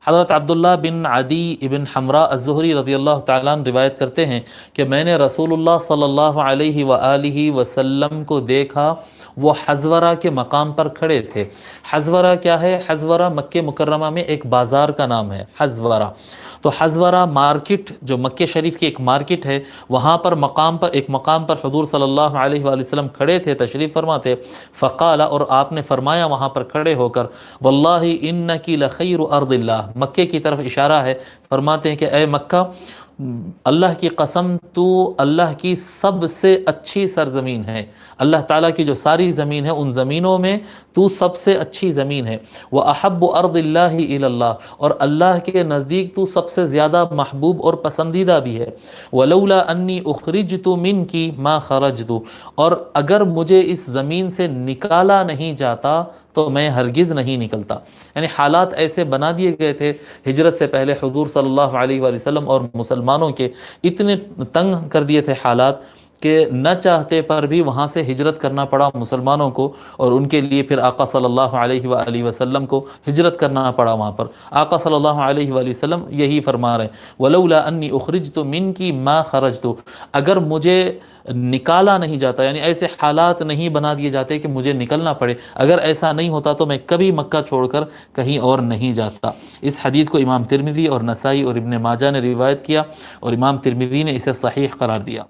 حضرت عبداللہ بن عدی ابن حمراء الزہری رضی اللہ تعالیٰ عنہ روایت کرتے ہیں کہ میں نے رسول اللہ صلی اللہ علیہ وآلہ وسلم کو دیکھا، وہ حزورہ کے مقام پر کھڑے تھے۔ حزورہ کیا ہے؟ حزورہ مکہ مکرمہ میں ایک بازار کا نام ہے، حزورہ۔ تو حزورہ مارکیٹ جو مکہ شریف کی ایک مارکیٹ ہے، وہاں پر ایک مقام پر حضور صلی اللہ علیہ وآلہ وسلم کھڑے تھے، تشریف فرما تھے۔ فقال، اور آپ نے فرمایا وہاں پر کھڑے ہو کر، واللہ انکی لخیر ارض اللہ، مکہ کی طرف اشارہ ہے، فرماتے ہیں کہ اے مکہ، اللہ کی قسم تو اللہ کی سب سے اچھی سرزمین ہے، اللہ تعالیٰ کی جو ساری زمین ہے ان زمینوں میں تو سب سے اچھی زمین ہے۔ وَأَحَبُّ أَرْضِ اللَّهِ إِلَى اللَّهِ، اور اللہ کے نزدیک تو سب سے زیادہ محبوب اور پسندیدہ بھی ہے۔ وَلَوْلَا أَنِّي أُخْرِجْتُ مِنْكِ مَا خَرَجْتُ، اور اگر مجھے اس زمین سے نکالا نہیں جاتا تو میں ہرگز نہیں نکلتا۔ یعنی حالات ایسے بنا دیے گئے تھے ہجرت سے پہلے، حضور صلی اللہ علیہ وآلہ وسلم اور مسلمانوں کے اتنے تنگ کر دیے تھے حالات کہ نہ چاہتے پر بھی وہاں سے ہجرت کرنا پڑا مسلمانوں کو، اور ان کے لیے پھر آقا صلی اللہ علیہ وآلہ وسلم کو ہجرت کرنا پڑا وہاں پر۔ آقا صلی اللہ علیہ وآلہ وسلم یہی فرما رہے ہیں، وَلَوْلَا أَنِّي أُخْرِجْتُ مِنْكِ مَا خَرَجْتُ، اگر مجھے نکالا نہیں جاتا، یعنی ایسے حالات نہیں بنا دیے جاتے کہ مجھے نکلنا پڑے، اگر ایسا نہیں ہوتا تو میں کبھی مکہ چھوڑ کر کہیں اور نہیں جاتا۔ اس حدیث کو امام ترمذی اور نسائی اور ابن ماجہ نے روایت کیا، اور امام ترمذی نے اسے صحیح قرار دیا۔